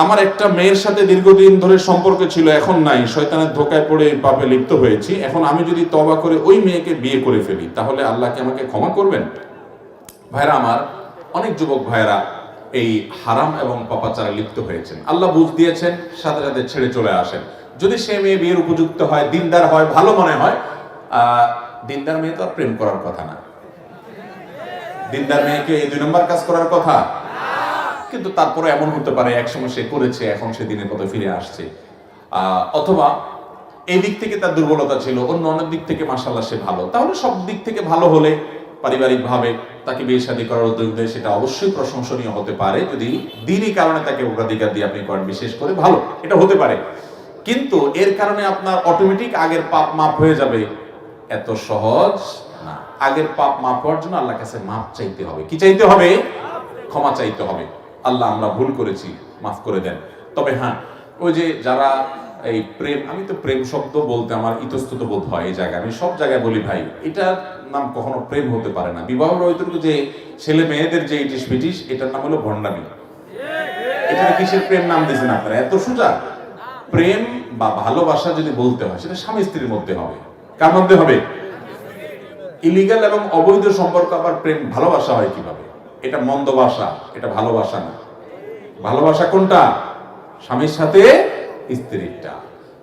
আমার একটা মেয়ের সাথে দীর্ঘদিন ধরে সম্পর্ক ছিল, এখন নাই, শয়তানের ধোকায় পড়ে পাপে লিপ্ত হয়েছি। এখন আমি যদি তওবা করে ওই মেয়েকে বিয়ে করে ফেলি তাহলে আল্লাহ কি আমাকে ক্ষমা করবেন? ভাইরা আমার, অনেক যুবক ভাইরা এই হারাম এবং পাপাচারে লিপ্ত হয়েছেন, আল্লাহ বুঝ দিয়েছেন, সাথে সাথে ছেড়ে চলে আসেন। যদি সে মেয়ে বিয়ের উপযুক্ত হয়, দিনদার হয়, ভালো মনে হয়, দিনদার মেয়ে তো আর প্রেম করার কথা না। দিনদার মেয়েকে এই 2 নম্বর কাজ করার কথা, কিন্তু তারপরে এমন হতে পারে একসময় সে করেছে, এখন সে দিনের পথে ফিরে আসছে, অথবা এই দিক থেকে তার দুর্বলতা ছিল, অন্য অনেক দিক থেকে মাশাআল্লাহ সে ভালো। তাহলে সব দিক থেকে ভালো হলে পারিবারিক ভাবে তাকে বিয়ে শাদী করার উদ্যোগ দেয়, সেটা অবশ্যই প্রশংসনীয় হতে পারে, যদি দিনই কারণে তাকে অগ্রাধিকার দিয়ে আপনি করেন, বিশেষ করে ভালো, এটা হতে পারে। কিন্তু এর কারণে আপনার অটোমেটিক আগের পাপ মাফ হয়ে যাবে, এত সহজ না। আগের পাপ মাফ হওয়ার জন্য আল্লাহর কাছে মাফ চাইতে হবে। কি চাইতে হবে? ক্ষমা চাইতে হবে। আল্লাহ, আমরা ভুল করেছি, মাফ করে দেন। তবে হ্যাঁ, ওই যে যারা এই প্রেম, আমি তো প্রেম শব্দ বলতে আমার ইতস্তত বোধ হয় এই জায়গায়, আমি সব জায়গায় বলি ভাই, এটার নাম কখনো প্রেম হতে পারে না। বিবাহ রহিতকে যে ছেলে মেয়েদের যে ইটিস পিটিস, এটার নাম হলো ভণ্ডামি। এটা কিসের প্রেম নাম দিয়েছেন আপনারা? এত সোজা। প্রেম বা ভালোবাসা যদি বলতে হয়, সেটা স্বামী স্ত্রীর মধ্যে হবে। কার মধ্যে হবে? ইলিগাল এবং অবৈধ সম্পর্ক আবার প্রেম ভালোবাসা হয় কিভাবে? এটা মন্দ বাসা, এটা ভালোবাসা না। ভালোবাসা কোনটা? স্বামীর সাথে স্ত্রীরটা।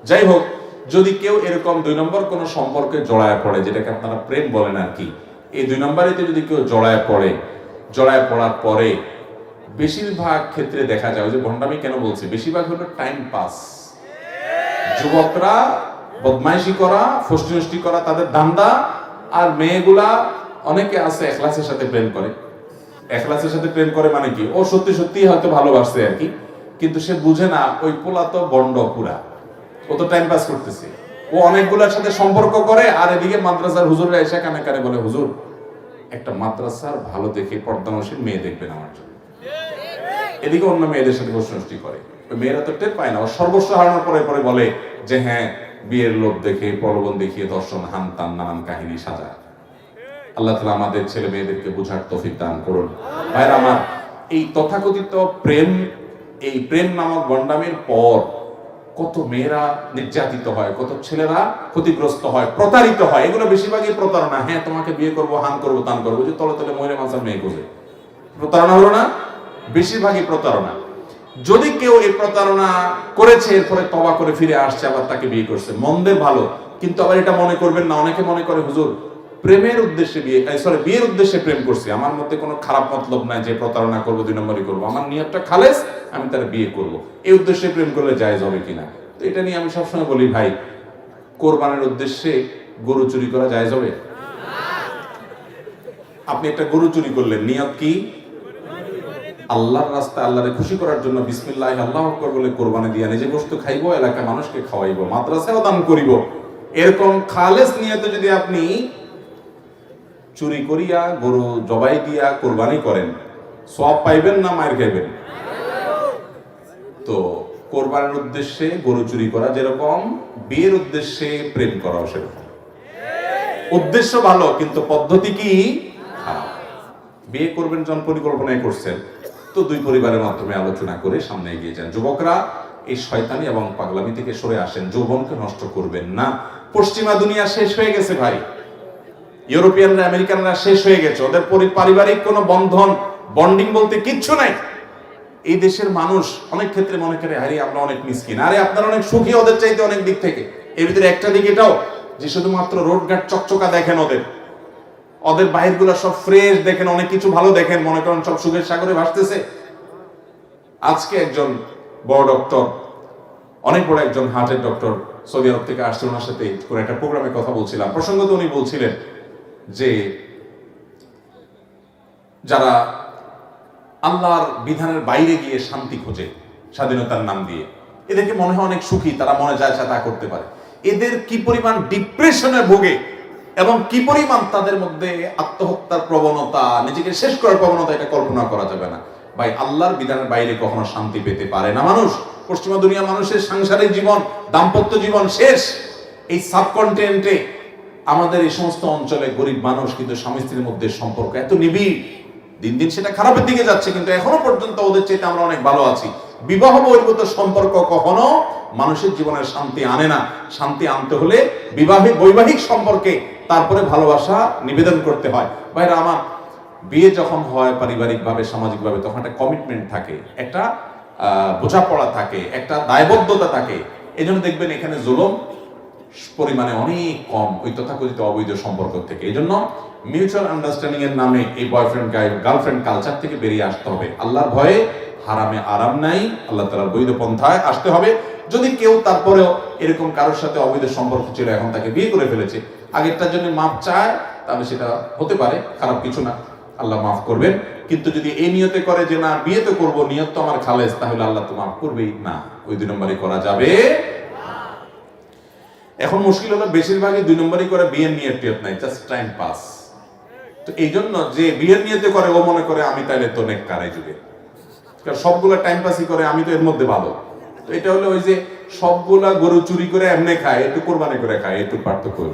যাই হোক, যদি কেউ এরকম 2 নম্বর কোন সম্পর্কে জড়ায় পড়ে, যেটাকে আপনারা প্রেম বলেন আর কি, এই 2 নম্বরেতে যদি কেউ জড়ায় পড়ার পরে বেশিরভাগ ক্ষেত্রে দেখা যায়, ওই যে ভণ্ডামি কেন বলছি, বেশিরভাগ হলো টাইম পাস। যুবকরা বদমাইশি করা, ফষ্টি করা তাদের ধান্দা, আর মেয়েগুলা অনেকে আছে এখলাসের সাথে প্রেম করে। এখলাসের সাথে প্রেম করে মানে কি, ও সত্যি সত্যি হয়তো ভালোবাসছে আর কি, কিন্তু সে বুঝে না ওই পোলা তো বন্ড পুরা, ও তো টাইম পাস করতেছে। ও অনেকগুলোর সাথে সম্পর্ক করে, আর এদিকে মাদ্রাসার হুজুররা এসে কানে কানে বলে, হুজুর একটা মাদ্রাসার ভালো দেখে পর্দানশীল মেয়ে দেখবেন আমার জন্য। এদিকে অন্য মেয়েদের সাথে ফষ্টি করে। ওই মেয়েরা তো টের পায় না, ও সর্বস্ব হারানোর পরে পরে বলে যে হ্যাঁ, বিয়ের লোভ দেখে, প্রলোভন দেখিয়ে দর্শন, হানতান, নানান কাহিনী সাজায়। আল্লাহ তাআলা আমাদের ছেলে মেয়েদেরকে বুঝার তৌফিক দান করুন। ভাইরা আমার, এই তথাকথিত প্রেম, এই প্রেম নামক গন্ডামের পর কত মেয়েরা নির্যাতিত হয়, কত ছেলেরা ক্ষতিগ্রস্ত হয়, প্রতারিত হয়। এগুলো বেশিরভাগই প্রতারণা। হ্যাঁ, তোমাকে বিয়ে করবো, হান করবো, তান করবো, যে তলে তলে মহিলা মাসার মেয়ে খুঁজে প্রতারণা হলো না? বেশিরভাগই প্রতারণা। যদি কেউ এই প্রতারণা করেছে, এরপরে তওবা করে ফিরে আসছে, আবার তাকে বিয়ে করছে, মন্দের ভালো। কিন্তু আবার এটা মনে করবেন না, অনেকে মনে করে হুজুর প্রেমের উদ্দেশ্যে বিয়ের উদ্দেশ্যে প্রেম করছি, আমার মধ্যে কোনো খারাপ মতলব নাই যে প্রতারণা করবো, 2 নম্বরই করবো, আমার নিয়তটা খালেস, আমি তার বিয়ে করব, এই উদ্দেশ্যে প্রেম করলে জায়েজ হবে কিনা। তো এটা নিয়ে আমি সবসময় বলি ভাই, কোরবানের উদ্দেশ্যে গরু চুরি করা জায়েজ হবে? আপনি একটা গরু চুরি করলেন, নিয়ত কি? আল্লাহর রাস্তায়, আল্লাহরে খুশি করার জন্য বিসমিল্লাহ আল্লাহু আকবার বলে কোরবানি দিয়া নিজে গোশত খাইবো, এলাকার মানুষকে খাওয়াইবো, মাদ্রাসায়ও দান করিব, এরকম খালেস নিয়তে যদি আপনি চুরি করিয়া গরু জবাই দিয়া কোরবানি করেন, সওয়াব পাইবেন না মার খাইবেন? তো কোরবানির উদ্দেশ্যে গরু চুরি করা যেরকম, বিয়ের উদ্দেশ্যে প্রেম করাও সেরকম। উদ্দেশ্য ভালো, কিন্তু পদ্ধতি কি খারাপ। বিয়ে করবেন যখন পরিকল্পনায় করছেন, তো 2 পরিবারের মাধ্যমে আলোচনা করে সামনে এগিয়ে যান। যুবকরা এই শয়তানি এবং পাগলামি থেকে সরে আসেন, যৌবনকে নষ্ট করবেন না। পশ্চিমা দুনিয়া শেষ হয়ে গেছে ভাই, ইউরোপিয়ানরা, আমেরিকানরা শেষ হয়ে গেছে, ওদের পারিবারিক কোনো বন্ডিং বলতে কিচ্ছু নাই। এই দেশের মানুষ অনেক ক্ষেত্রে মনে করে আরে আমরা অনেক মিসকিন, আরে আপনারা অনেক সুখী ওদের চাইতে অনেক দিক থেকে। এর ভিতরে একটা দিক এটাও যে শুধুমাত্র রোডঘাট চকচকা দেখেন, ওদের বাহিরগুলো সব ফ্রেশ দেখেন, অনেক কিছু ভালো দেখেন, মনে করেন সব সুখের সাগরে ভাসতেছে। আজকে একজন বড় ডক্টর, অনেক বড় একজন হার্টের ডক্টর সৌদি আরব থেকে আসছে, ওনার সাথে কোনো একটা প্রোগ্রামে কথা বলছিলাম, প্রসঙ্গত উনি বলছিলেন যে যারা আল্লাহর বিধানের বাইরে গিয়ে শান্তি খোঁজে স্বাধীনতার নাম দিয়ে, এদেরকে মনে হয় অনেক সুখী, তারা মনে যায় তা করতে পারে। এদের কি পরিমাণ ডিপ্রেশনে ভোগে এবং কি পরিমাণ তাদের মধ্যে আত্মহত্যার প্রবণতা, নিজেকে শেষ করার প্রবণতা, এটা কল্পনা করা যাবে না ভাই। আল্লাহর বিধানের বাইরে কখনো শান্তি পেতে পারে না মানুষ। পশ্চিমা দুনিয়া মানুষের সাংসারিক জীবন, দাম্পত্য জীবন শেষ। এই সাবকন্টিনেন্টে, আমাদের এই সমস্ত অঞ্চলে গরিব মানুষ, কিন্তু স্বামী স্ত্রীর মধ্যে সম্পর্ক এত নিবিড়, দিন দিন সেটা খারাপের দিকে যাচ্ছে, কিন্তু এখনো পর্যন্ত ওদের চাইতে আমরা অনেক ভালো আছি। বিবাহ বহির্ভূত সম্পর্ক কখনো মানুষের জীবনে শান্তি আনে না। শান্তি আনতে হলে বৈবাহিক সম্পর্কে তারপরে ভালোবাসা নিবেদন করতে হয়। ভাইরা আমার, বিয়ে যখন হয় পারিবারিকভাবে সামাজিকভাবে, তখন একটা কমিটমেন্ট থাকে, একটা বোঝাপড়া থাকে, একটা দায়বদ্ধতা থাকে। এই জন্য দেখবেন এখানে জুলুম পরিমাণে অনেক কম ওই তথাকথিত অবৈধ সম্পর্ক থেকে। এই জন্য মিউচুয়াল আন্ডারস্ট্যান্ডিং এর নামে এই বয়ফ্রেন্ড গার্লফ্রেন্ড কালচার থেকে বেরিয়ে আসতে হবে। আল্লাহর ভয়ে হারামে আরাম নাই, আল্লাহ তাআলার বৈধ পন্থায় আসতে হবে। যদি কেউ তারপরেও এরকম কারোর সাথে অবৈধ সম্পর্ক ছিল, এখন তাকে বিয়ে করে ফেলেছে, আগেরটার জন্য মাপ চায়, তাহলে সেটা হতে পারে, খারাপ কিছু না, আল্লাহ মাফ করবেন। কিন্তু যদি এই নিয়তে করে যে না বিয়ে তো করবো, নিয়ত তো আমার খালেস, তাহলে আল্লাহ তো মাফ করবেই না। ওই 2 নম্বরই করা যাবে। এখন মুশকিল হলো বেশিরভাগই 2 নম্বরই করে, বিয়ের নিয়ত টিয়ত নাই, জাস্ট টাইম পাস। তো এই জন্য যে বিয়ের নিয়তে করে ও মনে করে আমি তাইলে তো নেককার এই যুগে, কারণ সবগুলা টাইম পাসই করে, আমি তো এর মধ্যে ভালো। তো এটা হলো ওই যে সবগুলা গরু চুরি করে এমনি খায়, একটু কোরবানি করে খায়, একটু পার্থক্য হলো।